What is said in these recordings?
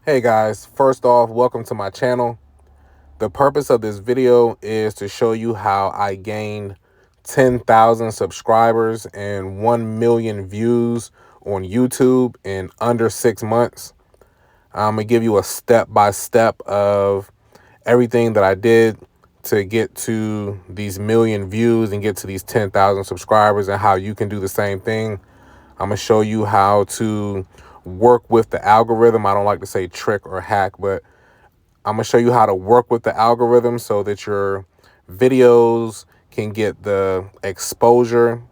Hey guys, first off, welcome to my channel. The purpose of this video is to show you how I gained 10,000 subscribers and 1 million views on YouTube in under 6 months. I'm going to give you a step-by-step of everything that I did to get to these million views and get to these 10,000 subscribers and how you can do the same thing. I'm going to show you how to work with the algorithm. I don't like to say trick or hack, but I'm going to show you how to work with the algorithm so that your videos can get the exposure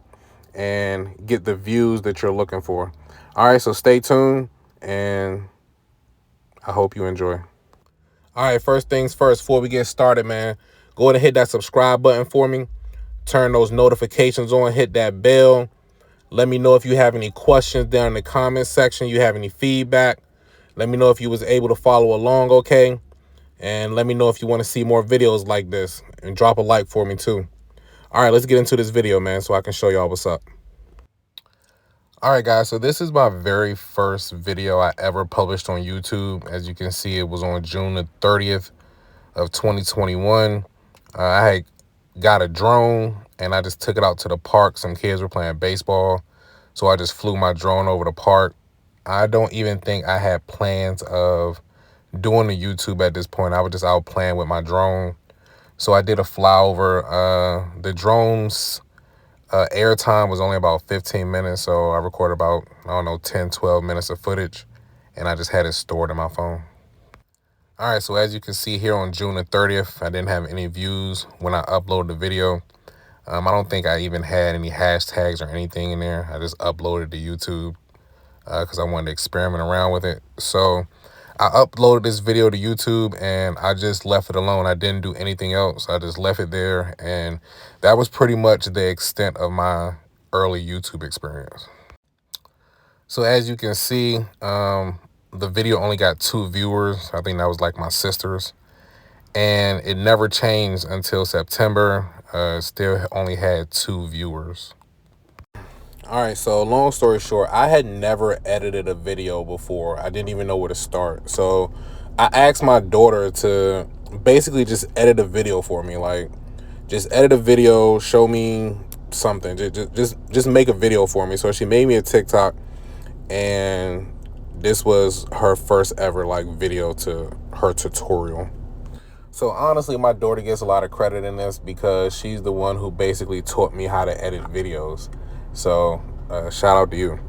and get the views that you're looking for. All right, so stay tuned and I hope you enjoy. All right, first things first, before we get started, man, go ahead and hit that subscribe button for me. Turn those notifications on, hit that bell. Let me know if you have any questions down in the comment section. You have any feedback. Let me know if you was able to follow along, okay? And let me know if you want to see more videos like this. And drop a like for me too. All right, let's get into this video, man, so I can show y'all what's up. All right, guys, so this is my very first video I ever published on YouTube. As you can see, it was on June the 30th of 2021. I had got a drone and I just took it out to the park. Some kids were playing baseball, so I just flew my drone over the park. I don't even think I had plans of doing the YouTube at this point. I was just out playing with my drone. So I did a flyover. The drone's airtime was only about 15 minutes. So I recorded about, 10, 12 minutes of footage. And I just had it stored in my phone. All right, so as you can see here on June the 30th, I didn't have any views when I uploaded the video. I don't think I even had any hashtags or anything in there. I just uploaded to YouTube because I wanted to experiment around with it. So I uploaded this video to YouTube and I just left it alone. I didn't do anything else. I just left it there. And that was pretty much the extent of my early YouTube experience. So as you can see, the video only got 2 viewers. I think that was like my sister's. And it never changed until September. Still only had 2 viewers. All right, so long story short, I had never edited a video before. I didn't even know where to start. So I asked my daughter to basically just edit a video for me. Like, just edit a video, show me something. Just make a video for me. So she made me a TikTok, and this was her first ever like video to her tutorial. So honestly, my daughter gets a lot of credit in this because she's the one who basically taught me how to edit videos. So shout out to you.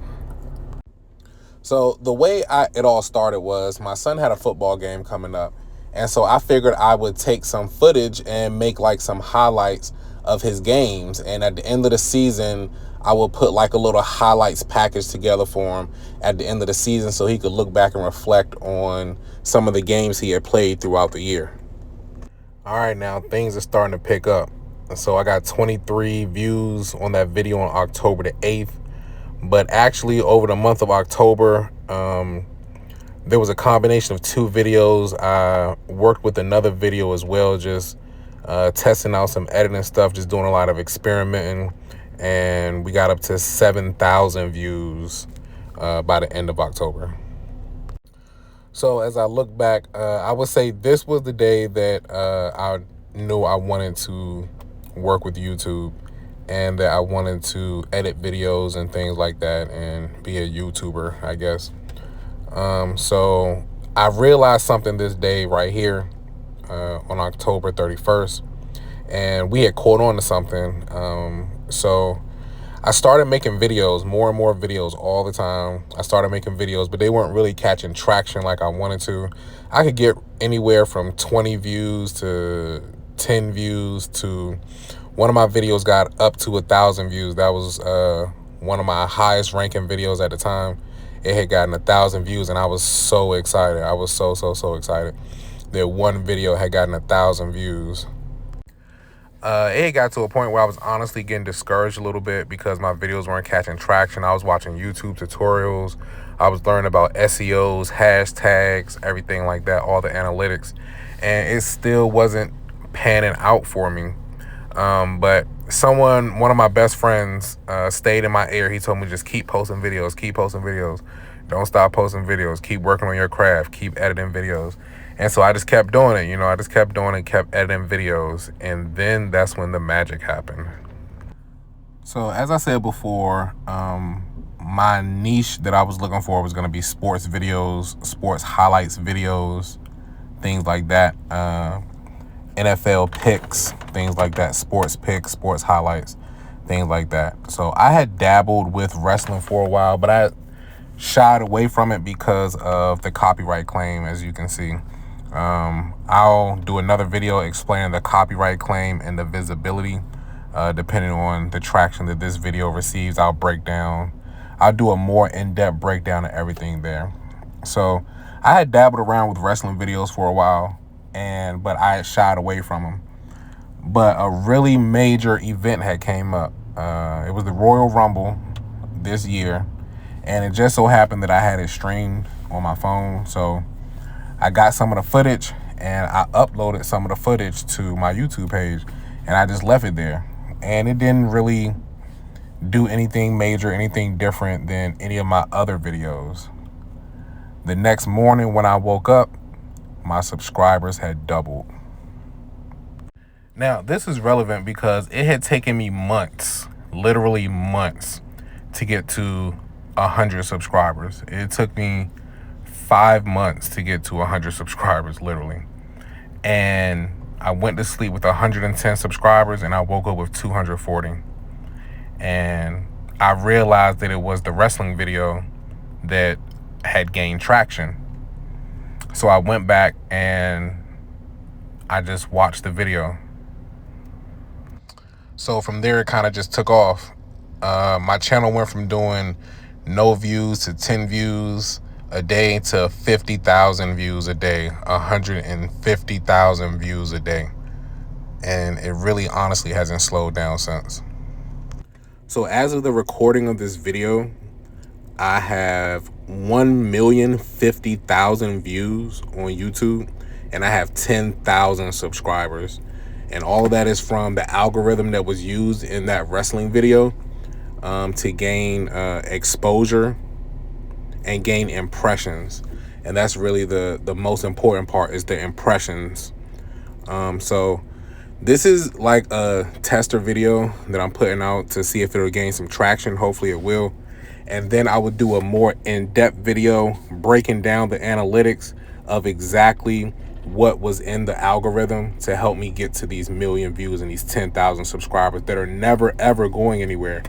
So the way it all started was my son had a football game coming up. And so I figured I would take some footage and make like some highlights of his games. And at the end of the season, I will put like a little highlights package together for him at the end of the season so he could look back and reflect on some of the games he had played throughout the year. All right, now things are starting to pick up. So I got 23 views on that video on October the 8th. But actually over the month of October, there was a combination of 2 videos. I worked with another video as well, just testing out some editing stuff, just doing a lot of experimenting. And we got up to 7,000 views by the end of October. So as I look back, I would say this was the day that I knew I wanted to work with YouTube and that I wanted to edit videos and things like that and be a YouTuber, I guess. So I realized something this day right here on October 31st, and we had caught on to something. So I started making videos, more and more videos all the time. I started making videos, but they weren't really catching traction like I wanted to. I could get anywhere from 20 views to 10 views to one of my videos got up to 1,000 views. That was one of my highest ranking videos at the time. It had gotten 1,000 views and I was so excited. I was so excited that one video had gotten 1,000 views. It got to a point where I was honestly getting discouraged a little bit because my videos weren't catching traction. I was watching YouTube tutorials. I was learning about SEOs, hashtags, everything like that, all the analytics. And it still wasn't panning out for me. But one of my best friends, stayed in my ear. He told me just keep posting videos, Don't stop posting videos. Keep working on your craft. Keep editing videos. And so I just kept doing it. I just kept doing it, kept editing videos. And then that's when the magic happened. So as I said before, my niche that I was looking for was going to be sports videos, sports highlights videos, things like that. NFL picks, things like that, sports picks, sports highlights, things like that. So I had dabbled with wrestling for a while, but I shied away from it because of the copyright claim, as you can see. I'll do another video explaining the copyright claim and the visibility, depending on the traction that this video receives. I'll do a more in-depth breakdown of everything there. So I had dabbled around with wrestling videos for a while, but I had shied away from them. But a really major event had came up. It was the Royal Rumble this year, and it just so happened that I had it streamed on my phone. So I got some of the footage and I uploaded some of the footage to my YouTube page, and I just left it there. And it didn't really do anything major, anything different than any of my other videos. The next morning when I woke up, my subscribers had doubled. Now, this is relevant because it had taken me months, literally months, to get to 100 subscribers. It took me 5 months to get to 100 subscribers, literally. And I went to sleep with 110 subscribers and I woke up with 240. And I realized that it was the wrestling video that had gained traction. So I went back and I just watched the video. So from there, it kind of just took off. My channel went from doing no views to 10 views a day to 50,000 views a day, 150,000 views a day. And it really honestly hasn't slowed down since. So as of the recording of this video, I have 1,050,000 views on YouTube, and I have 10,000 subscribers. And all of that is from the algorithm that was used in that wrestling video to gain exposure and gain impressions. And that's really the most important part, is the impressions. So this is like a tester video that I'm putting out to see if it'll gain some traction. Hopefully it will. And then I would do a more in-depth video breaking down the analytics of exactly what was in the algorithm to help me get to these 1 million views and these 10,000 subscribers that are never, ever going anywhere.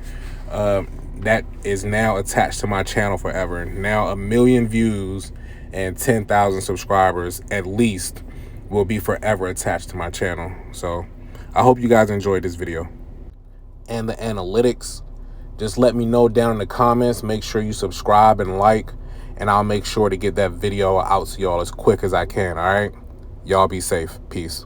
That is now attached to my channel forever. Now 1 million views and 10,000 subscribers at least will be forever attached to my channel. So I hope you guys enjoyed this video. And the analytics, just let me know down in the comments. Make sure you subscribe and like, and I'll make sure to get that video out to y'all as quick as I can. All right, y'all be safe. Peace.